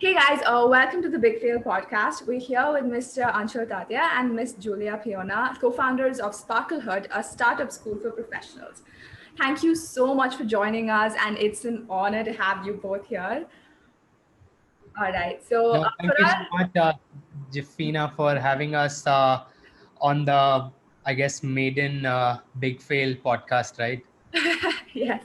Hey guys, welcome to the Big Fail podcast. We're here with Mr. Anshul Tatia and Miss Julia Piona, co-founders of Sparklehood, a startup school for professionals. Thank you so much for joining us, and it's an honor to have you both here. All right, so No, for thank you so our much, Jafina, for having us on the, I guess, maiden Big Fail podcast, right? yes,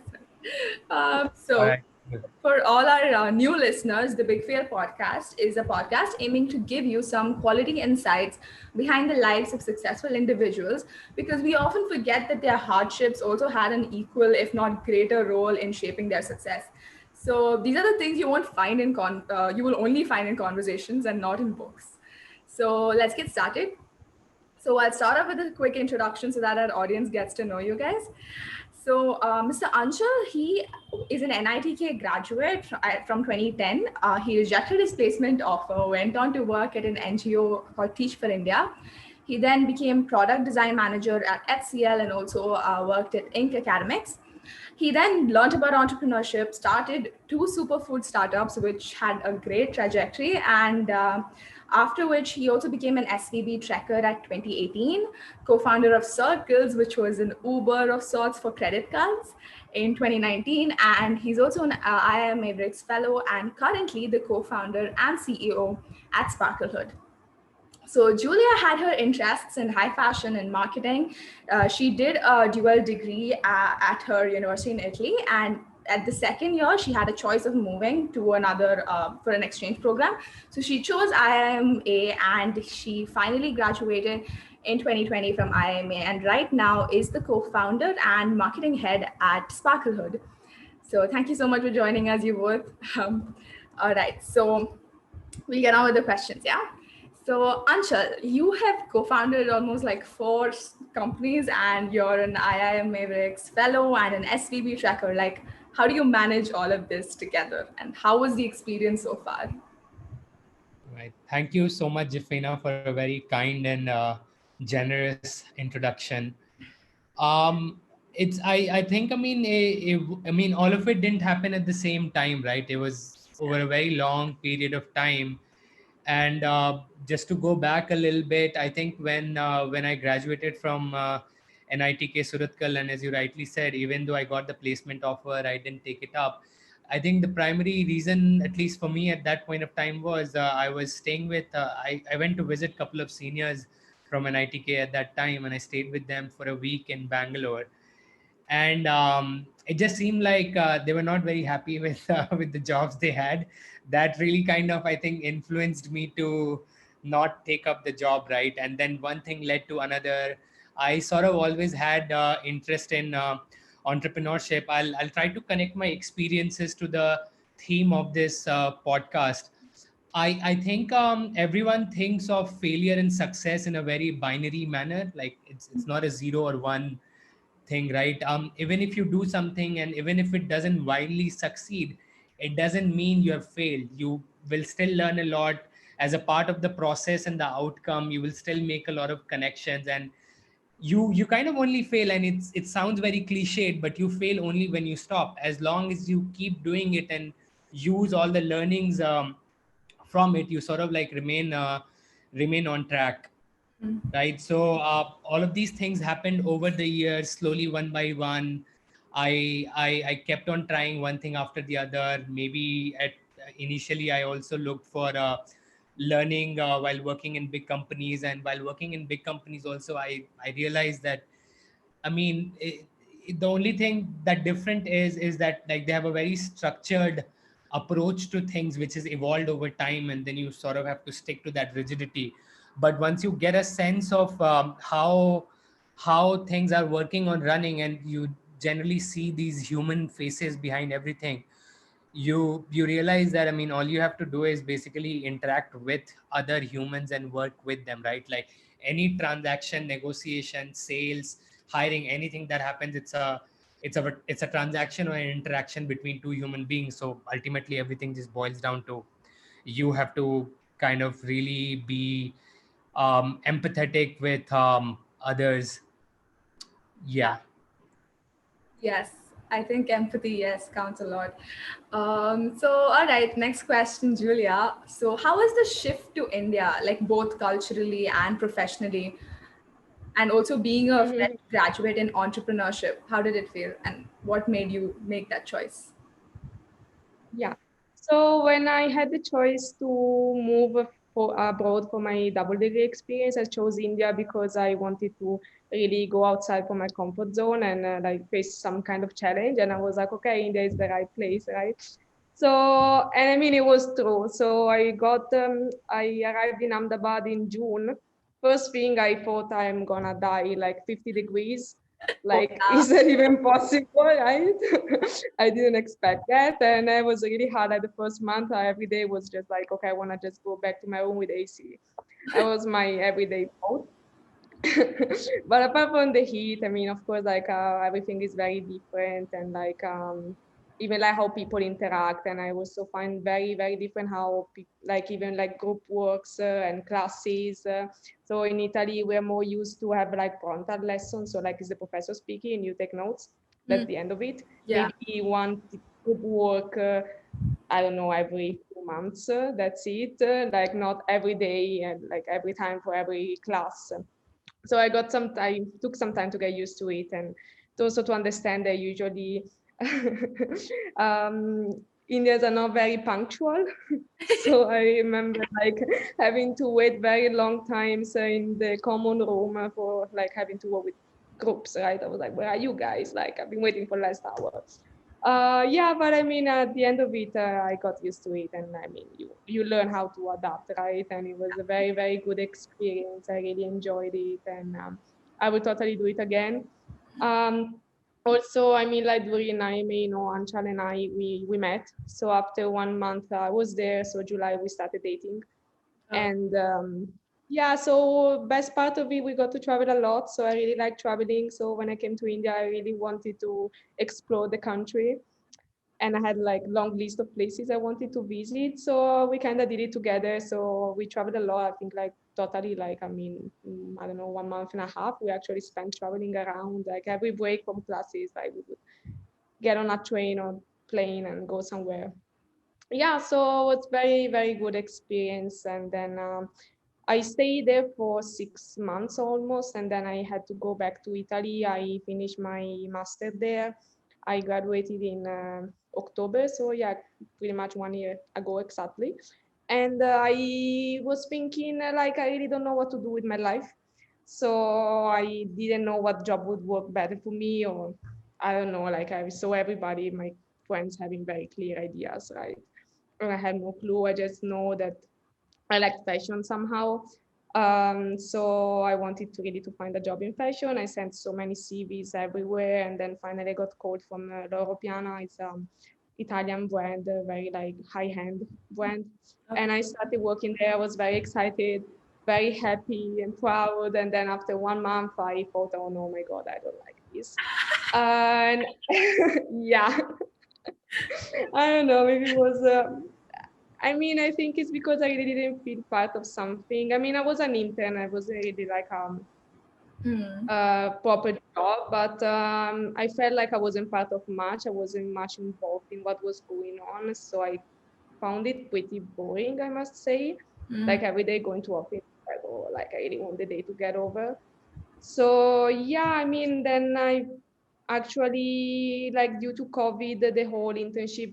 All so right. Good. for all our new listeners, the Big Fail podcast is a podcast aiming to give you some quality insights behind the lives of successful individuals because we often forget that their hardships also had an equal, if not greater, role in shaping their success. So these are the things you won't find in you will only find in conversations and not in books. So let's get started. So I'll start off with a quick introduction so that our audience gets to know you guys. So Mr. Anshul, he is an NITK graduate from 2010. He rejected his placement offer, went on to work at an NGO called Teach for India. He then became product design manager at HCL and also worked at Inc. Academics. He then learned about entrepreneurship, started two superfood startups, which had a great trajectory. And after which he also became an SVB tracker at 2018, co founder of Circles, which was an Uber of sorts for credit cards in 2019. And he's also an IIM Mavericks fellow and currently the co founder and CEO at Sparklehood. So Julia had her interests in high fashion and marketing. She did a dual degree at her university in Italy, and at the second year, she had a choice of moving to another for an exchange program. So she chose IIMA, and she finally graduated in 2020 from IIMA, and right now is the co-founder and marketing head at Sparklehood. So thank you so much for joining us, you both. All right, so we'll get on with the questions. Yeah. So, Anshul, you have co founded almost like four companies and you're an IIM Mavericks fellow and an SVB tracker. Like, how do you manage all of this together? And how was the experience so far? Right. Thank you so much, Jafina, for a very kind and generous introduction. Um, I think, I mean, all of it didn't happen at the same time, right? It was over a very long period of time. And just to go back a little bit, I think when I graduated from NITK Surathkal, and as you rightly said, even though I got the placement offer, I didn't take it up. I think the primary reason, at least for me at that point of time, was I was staying with. I went to visit a couple of seniors from NITK at that time, and I stayed with them for a week in Bangalore, and it just seemed like they were not very happy with with the jobs they had. That really kind of, I think, influenced me to not take up the job, right? And then one thing led to another. I sort of always had interest in entrepreneurship. I'll try to connect my experiences to the theme of this podcast. I think everyone thinks of failure and success in a very binary manner, like it's not a zero or one thing, right? Even if you do something and even if it doesn't widely succeed, it doesn't mean you have failed. You will still learn a lot as a part of the process, and the outcome, you will still make a lot of connections. And you kind of only fail, and it sounds very cliched, but you fail only when you stop. As long as you keep doing it and use all the learnings from it, you sort of like remain on track, right? So all of these things happened over the years, slowly, one by one. I kept on trying one thing after the other. Maybe at initially I also looked for learning while working in big companies, and while working in big companies also, I realized that, I mean, the only thing that different is that, like, they have a very structured approach to things which has evolved over time, and then you sort of have to stick to that rigidity. But once you get a sense of how things are working on running, and you generally see these human faces behind everything, you realize that, I mean, all you have to do is basically interact with other humans and work with them, right? Like any transaction, negotiation, sales, hiring, anything that happens, it's a transaction or an interaction between two human beings. So ultimately everything just boils down to, you have to kind of really be empathetic with others. Yeah. Yeah. Yes. I think empathy, yes, counts a lot. So, all right, next question, Julia. So, how was the shift to India, like both culturally and professionally, and also being a fresh Mhm. graduate in entrepreneurship? How did it feel, and what made you make that choice? Yeah. So when I had the choice to move for abroad for my double degree experience, I chose India because I wanted to really go outside from my comfort zone and like face some kind of challenge. And I was like, okay, India is the right place, right? So, and I mean, it was true. So I arrived in Ahmedabad in June. First thing I thought I'm gonna die like 50 degrees. Oh, Like, yeah. is that even possible, right? I didn't expect that. And it was really hard. Like the first month, every day was just like, okay, I wanna just go back to my room with AC. That was my everyday thought. But apart from the heat, I mean, of course, like everything is very different, and like even like how people interact, and I also find very very different how like even like group works and classes. So in Italy, we're more used to have like frontal lessons, so like is the professor speaking and you take notes. That's Mm, the end of it. yeah. Maybe one group work. I don't know, every 2 months. That's it. Like not every day and like every time for every class. So I got some time, took some time to get used to it, and also to understand that usually um, Indians are not very punctual. So I remember like having to wait very long times in the common room for like having to work with groups, right? I was like, where are you guys? Like I've been waiting for last hour. Yeah, but I mean, at the end of it, I got used to it, and I mean, you learn how to adapt, right? And it was a very very good experience. I really enjoyed it, and I would totally do it again. Um, Also, I mean, like during IMA, Anchal and I, we met. So after 1 month, I was there. So July we started dating, Oh, and yeah, so best part of it, we got to travel a lot. So I really like traveling. So when I came to India, I really wanted to explore the country, and I had like long list of places I wanted to visit. So we kind of did it together. So we traveled a lot. I think like totally like I mean I don't know 1 month and a half. We actually spent traveling around like every break from classes. Like we would get on a train or plane and go somewhere. Yeah, so it's very very good experience. And then I stayed there for 6 months almost, and then I had to go back to Italy. I finished my master there. I graduated in October, so yeah, pretty much 1 year ago exactly. And I was thinking like I really don't know what to do with my life, so I didn't know what job would work better for me, or I don't know. Like I saw everybody, my friends having very clear ideas, right? And I had no clue. I just know that I liked fashion somehow. So I wanted to really to find a job in fashion. I sent so many CVs everywhere, and then finally I got called from Loro Piana. It's Italian brand, a very like high-end brand. And I okay. started working there. I was very excited, very happy and proud. And then after 1 month, I thought, oh no, my God, I don't like this. And yeah, I don't know. Maybe it was. I mean, I think it's because I really didn't feel part of something. I mean, I was an intern. I was really like Mm. a proper job, but I felt like I wasn't part of much. I wasn't much involved in what was going on, so I found it pretty boring, I must say. Mm. Like every day going to office, like, oh, like I really want the day to get over. So yeah, I mean, then I actually like due to COVID, the whole internship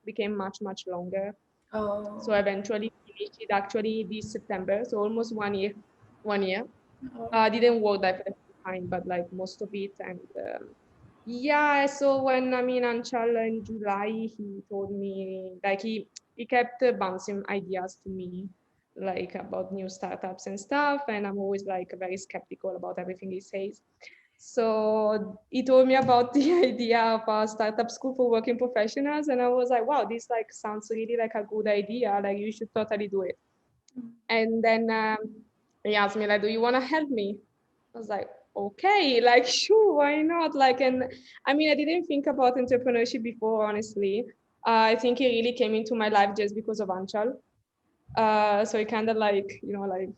became much longer. So Oh. I eventually finished it actually this September, so almost 1 year. 1 year. Oh. I didn't work that for the full time, but like most of it. And yeah, so when I mean Anchal in July, he told me like he kept bouncing ideas to me, like about new startups and stuff. And I'm always like very skeptical about everything he says. So he told me about the idea of a startup school for working professionals, and I was like, wow, this like sounds really like a good idea. Like you should totally do it. And then he asked me like, do you want to help me? I was like, okay, like sure, why not? Like, and I mean, I didn't think about entrepreneurship before, honestly. I think it really came into my life just because of Anchal. So it kind of like, like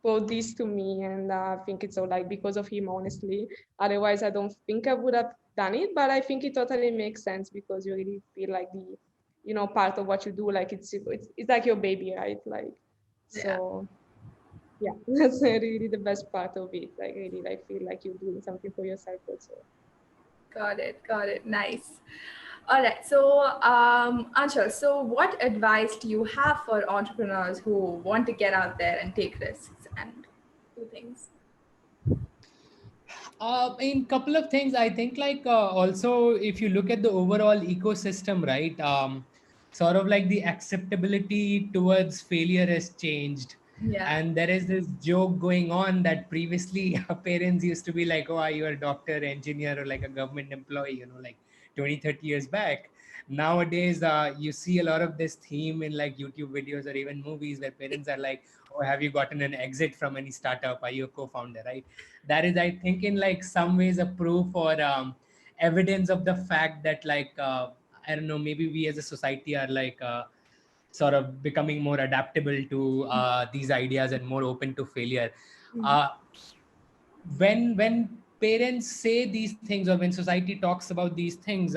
brought this to me, and I think it's all like because of him, honestly. Otherwise, I don't think I would have done it, but I think it totally makes sense because you really feel like the, part of what you do, like it's like your baby, right? Like, Yeah. so yeah, that's really the best part of it. Like really, like feel like you're doing something for yourself also. Got it. Got it. Nice. All right. So, Anshul, so what advice do you have for entrepreneurs who want to get out there and take risks and do things? In couple of things, I think like also if you look at the overall ecosystem, right? Sort of like the acceptability towards failure has changed. Yeah. And there is this joke going on that previously our parents used to be like, oh, are you a doctor, engineer, or like a government employee, like 20, 30 years back. Nowadays, you see a lot of this theme in like YouTube videos or even movies where parents are like, oh, have you gotten an exit from any startup? Are you a co-founder, right? That is, I think, in like some ways a proof or evidence of the fact that like I don't know, maybe we as a society are like sort of becoming more adaptable to these ideas and more open to failure. uh, when parents say these things or when society talks about these things,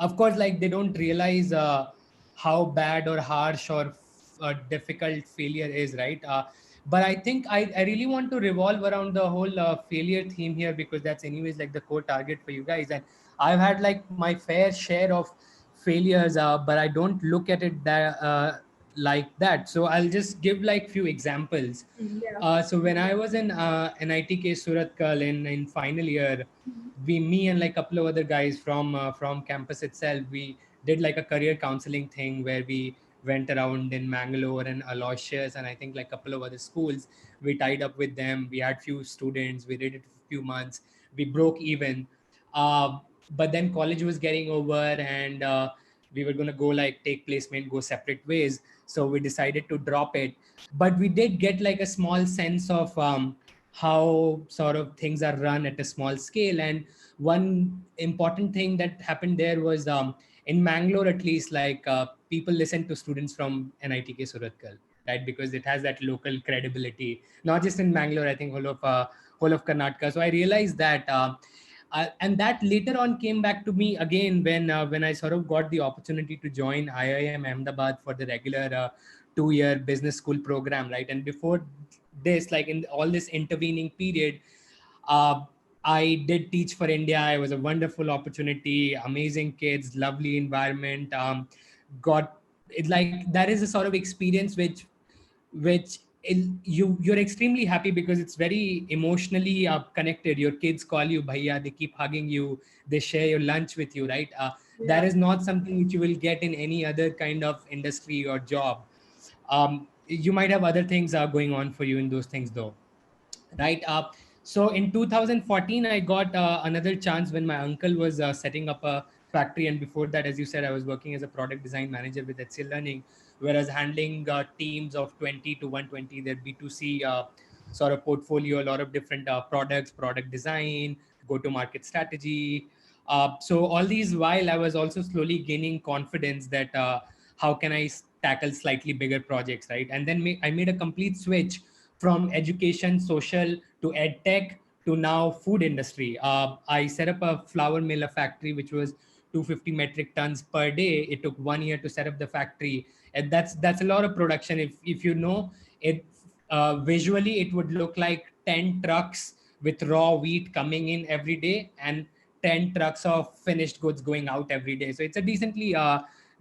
of course, like they don't realize how bad or harsh or difficult failure is, right? But I think I really want to revolve around the whole failure theme here, because that's anyways like the core target for you guys. And I've had like my fair share of failures, but I don't look at it like that. So I'll just give like few examples. Yeah. So when I was in NITK Surathkal in final year, me and like a couple of other guys from campus itself, we did like a career counseling thing where we went around in Mangalore and Aloysius and I think like a couple of other schools. We tied up with them. We had few students. We did it for a few months. We broke even. Uh, but then college was getting over and we were going to go like take placement, go separate ways. So we decided to drop it. But we did get like a small sense of how sort of things are run at a small scale. And one important thing that happened there was in Mangalore, at least, like people listen to students from NITK Surathkal, right? Because it has that local credibility, not just in Mangalore, I think whole of Karnataka. So I realized that. And that later on came back to me again when I sort of got the opportunity to join IIM Ahmedabad for the regular 2-year business school program, right? And before this, like in all this intervening period, uh, I did teach for India. It was a wonderful opportunity, amazing kids, lovely environment. Got it, like that is a sort of experience which you're extremely happy because it's very emotionally connected. Your kids call you bhaiya, they keep hugging you, they share your lunch with you, right? That Yeah. is not something which you will get in any other kind of industry or job. You might have other things going on for you in those things though, right? So in 2014 I got another chance when my uncle was setting up a factory, and before that, as you said, I was working as a product design manager with HCL Learning, whereas handling teams of 20 to 120, their B2C sort of portfolio, a lot of different products, product design, go to market strategy. So all these while I was also slowly gaining confidence that how can I tackle slightly bigger projects, right? And then I made a complete switch from education, social to ed tech to now food industry. I set up a flour mill, a factory which was 250 metric tons per day. It took 1 year to set up the factory, and that's a lot of production. If you know it, visually it would look like 10 trucks with raw wheat coming in every day and 10 trucks of finished goods going out every day. So it's a decently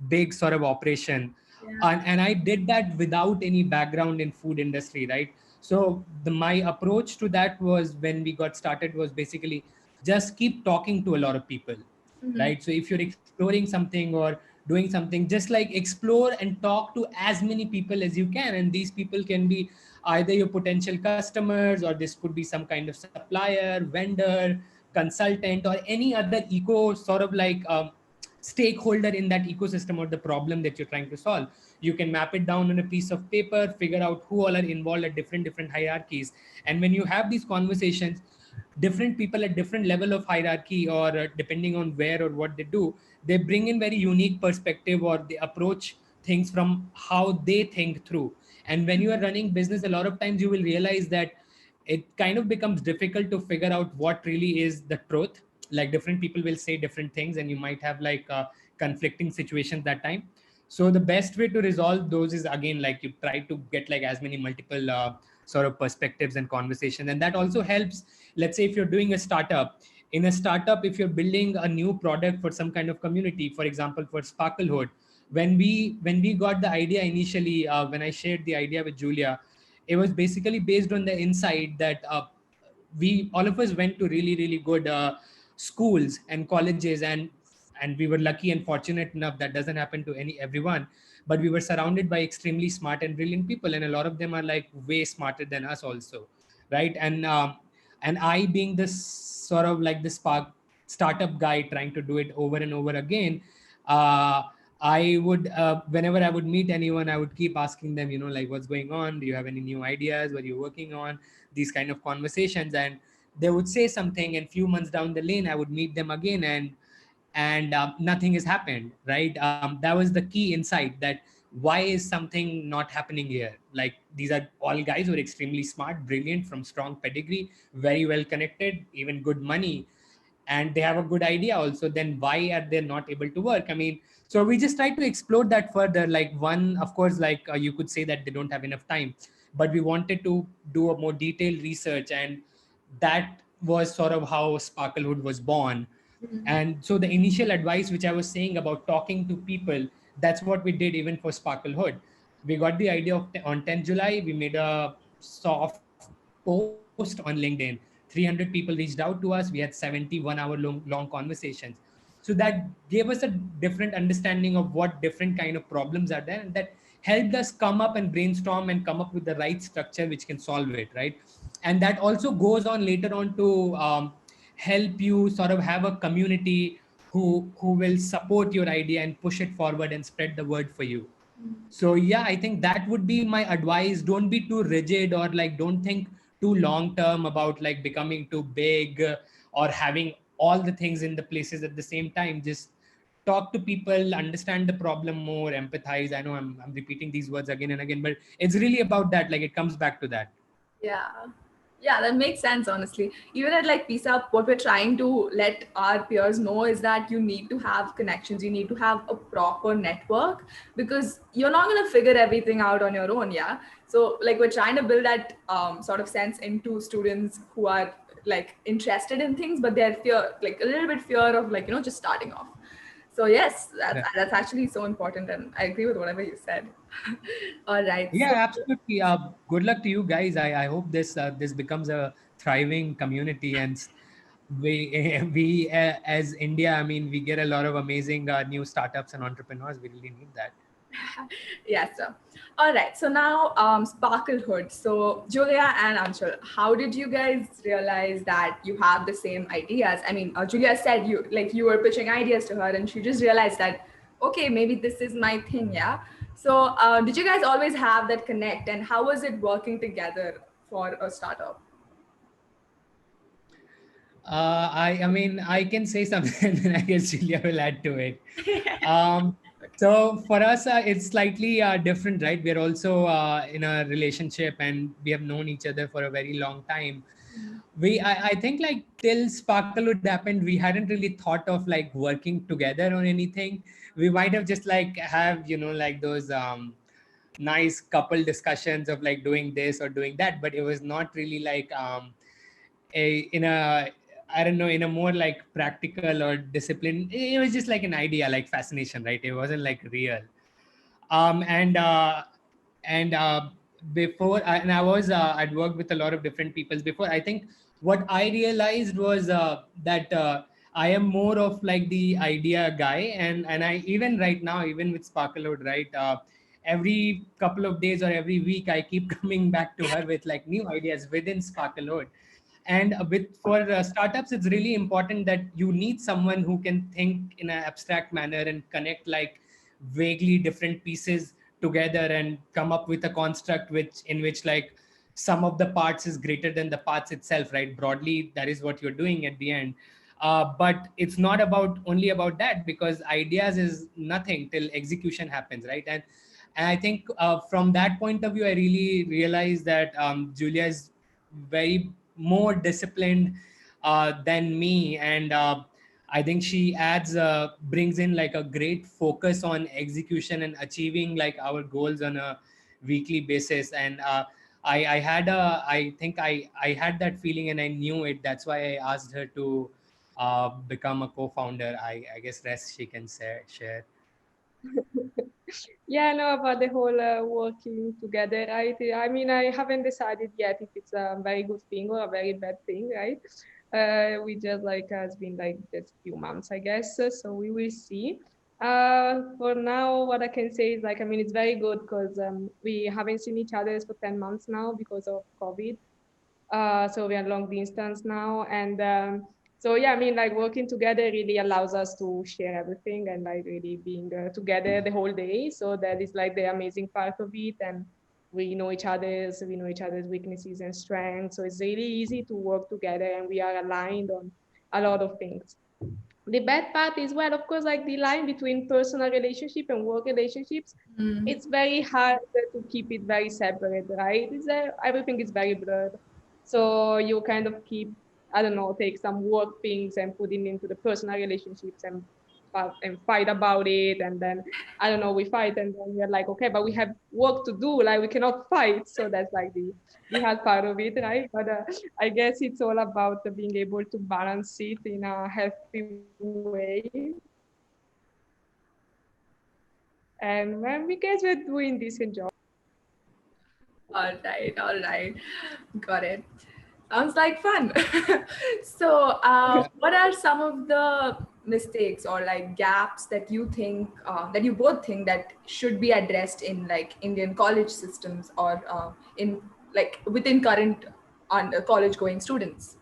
big sort of operation. Yeah. And I did that without any background in food industry, right? So my approach to that was when we got started was basically just keep talking to a lot of people, right? So if you're exploring something or doing something, just like explore and talk to as many people as you can. And these people can be either your potential customers, or this could be some kind of supplier, vendor, consultant, or any other eco sort of like stakeholder in that ecosystem or the problem that you're trying to solve. You can map it down on a piece of paper, figure out who all are involved at different hierarchies. And when you have these conversations, different people at different level of hierarchy, or depending on where or what they do, they bring in very unique perspective, or they approach things from how they think through. And when you are running business, a lot of times you will realize that it kind of becomes difficult to figure out what really is the truth. like different people will say different things, and you might have like conflicting situations that time. So the best way to resolve those is, again, like you try to get like as many multiple sort of perspectives and conversations. And that also helps. Let's say if you're doing a startup, in a startup, if you're building a new product for some kind of community, for example for Sparklehood, when we got the idea initially, when I shared the idea with Julia, it was basically based on the insight that we all of us went to really really good schools and colleges, and we were lucky and fortunate enough, that doesn't happen to everyone, but we were surrounded by extremely smart and brilliant people, and a lot of them are like way smarter than us also, right? And I, being this sort of like the spark startup guy trying to do it over and over again, uh, I would whenever I would meet anyone, I would keep asking them, like, what's going on, do you have any new ideas, what are you working on, these kind of conversations. And they would say something, and few months down the lane I would meet them again, and nothing has happened, right? That was the key insight, that why is something not happening here? Like, these are all guys who are extremely smart, brilliant, from strong pedigree, very well connected, even good money, and they have a good idea also, then why are they not able to work? I mean, so we just try to explore that further. Like, one, of course, like you could say that they don't have enough time, but we wanted to do a more detailed research, and that was sort of how Sparklehood was born. And so the initial advice which I was saying about talking to people, that's what we did even for Sparklehood. We got the idea on 10th July, we made a soft post on LinkedIn. 300 people reached out to us. We had 71-hour long conversations. So that gave us a different understanding of what different kind of problems are there, and that helped us come up and brainstorm and come up with the right structure which can solve it, right? And that also goes on later on to help you sort of have a community who will support your idea and push it forward and spread the word for you. So yeah, I think that would be my advice. Don't be too rigid, or like don't think too long term about like becoming too big, or having all the things in the places at the same time. Just talk to people, understand the problem more, empathize. I know I'm repeating these words again and again, but it's really about that. Like, it comes back to that. Yeah. Yeah, that makes sense, honestly. Even at like PISA, what we're trying to let our peers know is that you need to have connections, you need to have a proper network, because you're not going to figure everything out on your own. Yeah. So, like, we're trying to build that sort of sense into students who are like interested in things, but they're fear, like a little bit fear of like, just starting off. So, yes, that's actually so important. And I agree with whatever you said. All right. Yeah, So, absolutely. Good luck to you guys. I hope this becomes a thriving community, and we as India, I mean, we get a lot of amazing new startups and entrepreneurs. We really need that. yes, sir. All right. So now, Sparklehood. So Julia and Anshul, how did you guys realize that you have the same ideas? I mean, Julia said you were pitching ideas to her, and she just realized that, okay, maybe this is my thing. Yeah. So did you guys always have that connect, and how was it working together for a startup? I mean, I can say something, and then I guess Julia will add to it. Um, so for us, it's slightly different, right? We're also in a relationship, and we have known each other for a very long time. I think like till Sparklehood happened, we hadn't really thought of like working together on anything. We might have just like have, like those nice couple discussions of like doing this or doing that, but it was not really like in a, I don't know, in a more like practical or discipline. It was just like an idea, like fascination, right? It wasn't like real. Um, and uh, and before, and I was I'd worked with a lot of different peoples before. I think what I realized was that I am more of like the idea guy, and I, even right now, even with Sparklehood, right? Every couple of days or every week, I keep coming back to her with like new ideas within Sparklehood. And with for startups, it's really important that you need someone who can think in an abstract manner and connect like vaguely different pieces together and come up with a construct in which like sum of the parts is greater than the parts itself, right? Broadly, that is what you're doing at the end. But it's not about only about that, because ideas is nothing till execution happens, right? And I think from that point of view, I really realized that Julia is very more disciplined, than me. And I think she brings in like a great focus on execution and achieving like our goals on a weekly basis. And I think I had that feeling and I knew it. That's why I asked her to become a co-founder. I guess rest she can share. Yeah, I know about the whole working together, right? I mean, I haven't decided yet if it's a very good thing or a very bad thing, right? We just like has been like just few months, I guess. So we will see. For now, what I can say is like, I mean, it's very good because we haven't seen each other for 10 months now because of COVID. So we are long distance now. And so, yeah, I mean, like working together really allows us to share everything and like really being together the whole day. So that is like the amazing part of it. And we know each other's weaknesses and strengths. So it's really easy to work together and we are aligned on a lot of things. The bad part is, well, of course, like the line between personal relationship and work relationships, Mm. it's very hard to keep it very separate, right? Everything is very blurred. So you kind of keep, I don't know, take some work things and put it into the personal relationships and fight about it. And then, I don't know, we fight and then we're like, okay, but we have work to do. Like we cannot fight. So that's like the hard part of it, right? But I guess it's all about being able to balance it in a healthy way. And well, we guess we're doing decent job. All right. Got it. Sounds like fun. So, what are some of the mistakes or like gaps that you think that you both think that should be addressed in like Indian college systems or in like within current college going students?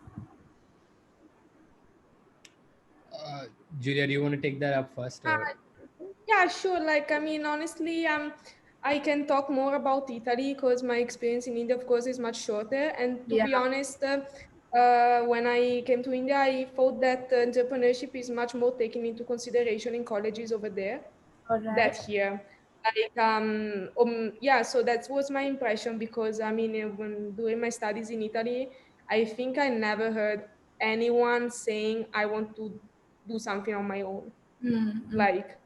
Uh, Julia, do you want to take that up first? Uh, Or yeah, sure. Like, I mean, honestly, I can talk more about Italy because my experience in India, of course, is much shorter. And to Yeah. be honest, when I came to India, I thought that entrepreneurship is much more taken into consideration in colleges over there All right. that here. Like, yeah, so that was my impression because I mean, when doing my studies in Italy, I think I never heard anyone saying, I want to do something on my own. Mm-hmm. Like,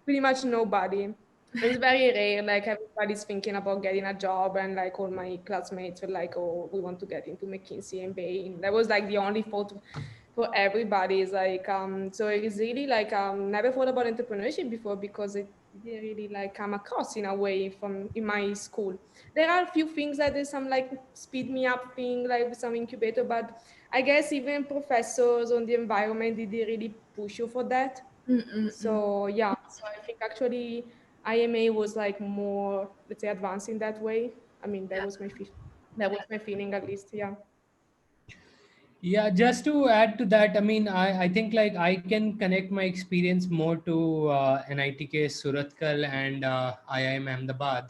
pretty much nobody. It's very rare. Like everybody's thinking about getting a job, and like all my classmates were like, "Oh, we want to get into McKinsey and Bain." That was like the only thought for everybody. Is like, so it is really like never thought about entrepreneurship before because it didn't really like come across in a way from in my school. There are a few things that there's some like speed me up thing like with some incubator, but I guess even professors on the environment did they really push you for that. Mm-mm-mm. So yeah, so I think actually IMA was like more, let's say, advanced in that way. I mean, that was my feeling at least. Yeah. yeah, just to add to that, I mean, I think like I can connect my experience more to NITK Surathkal and IIM Ahmedabad.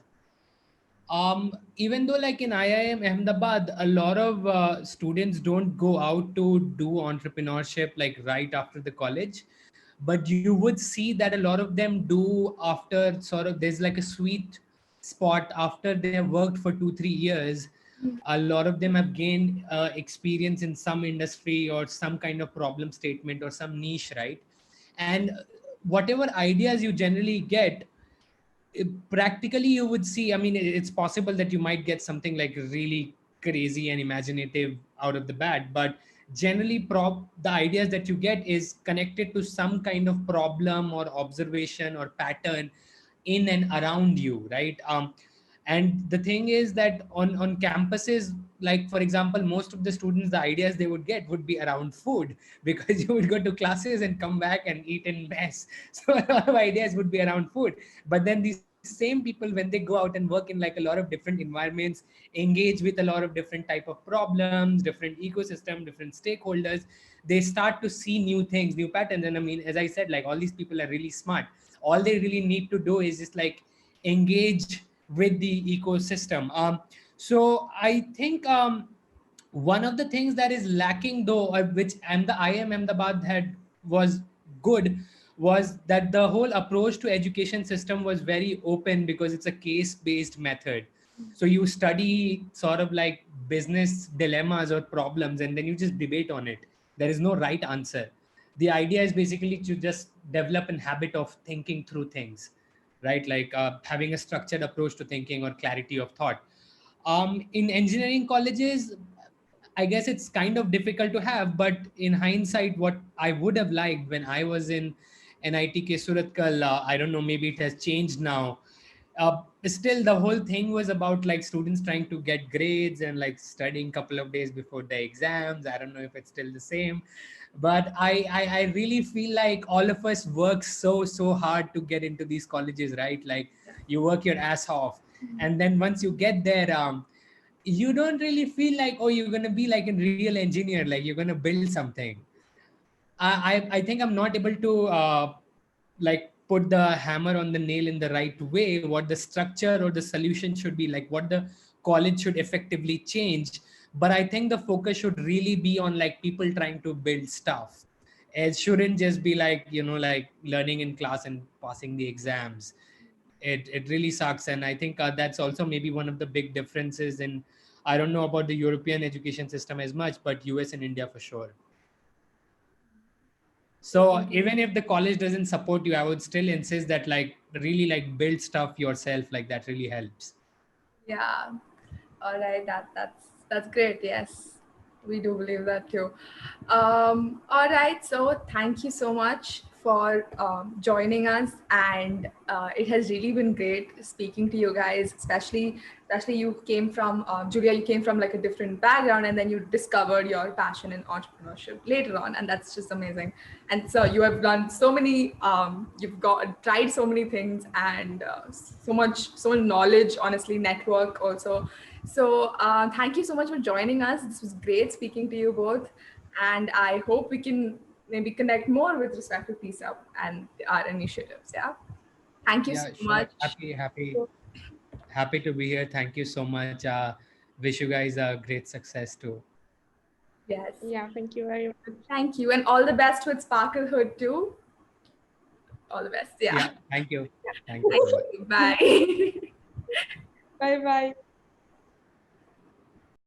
Even though like in IIM Ahmedabad, a lot of students don't go out to do entrepreneurship like right after the college, but you would see that a lot of them do after sort of there's like a sweet spot after they have worked for 2 3 years. A lot of them have gained experience in some industry or some kind of problem statement or some niche, right? And whatever ideas you generally get, practically you would see, I mean, it's possible that you might get something like really crazy and imaginative out of the bat, but generally the ideas that you get is connected to some kind of problem or observation or pattern in and around you, right? And the thing is that on campuses, like for example, most of the students, the ideas they would get would be around food because you would go to classes and come back and eat in mess. So a lot of ideas would be around food. But then these same people, when they go out and work in like a lot of different environments, engage with a lot of different type of problems, different ecosystem, different stakeholders, they start to see new things, new patterns. And I mean, as I said, like all these people are really smart. All they really need to do is just like engage with the ecosystem. So I think one of the things that is lacking though, which and the IIM Ahmedabad had was good, was that the whole approach to education system was very open because it's a case based method. So you study sort of like business dilemmas or problems, and then you just debate on it. There is no right answer. The idea is basically to just develop a habit of thinking through things, right? Like having a structured approach to thinking or clarity of thought. In engineering colleges, I guess it's kind of difficult to have, but in hindsight, what I would have liked when I was in NITK Suratkal, I don't know, maybe it has changed now. Still, the whole thing was about like students trying to get grades and like studying a couple of days before the exams. I don't know if it's still the same, but I really feel like all of us work so hard to get into these colleges, right? Like you work your ass off, and then once you get there, you don't really feel like, oh, you're going to be like a real engineer, like you're going to build something. I think I'm not able to like put the hammer on the nail in the right way, what the structure or the solution should be, like what the college should effectively change. But I think the focus should really be on like people trying to build stuff. It shouldn't just be like, like learning in class and passing the exams. It really sucks. And I think that's also maybe one of the big differences in, I don't know about the European education system as much, but US and India for sure. So even if the college doesn't support you, I would still insist that like really like build stuff yourself. Like that really helps. Yeah. All right. That's great. Yes, we do believe that too. All right. So thank you so much for joining us, and it has really been great speaking to you guys. Especially you came from Julia. You came from like a different background, and then you discovered your passion in entrepreneurship later on, and that's just amazing. And so you have done so many. You've tried so many things, and so much knowledge. Honestly, network also. So thank you so much for joining us. This was great speaking to you both. And I hope we can maybe connect more with respect to PSUP and our initiatives. Yeah. Thank you so Yeah, sure. much. Happy to be here. Thank you so much. Wish you guys a great success too. Yes. Yeah, thank you very much. Thank you. And all the best with Sparklehood too. All the best. Yeah. Yeah. Thank you. Thank you Thank so much. you. Bye. Bye bye.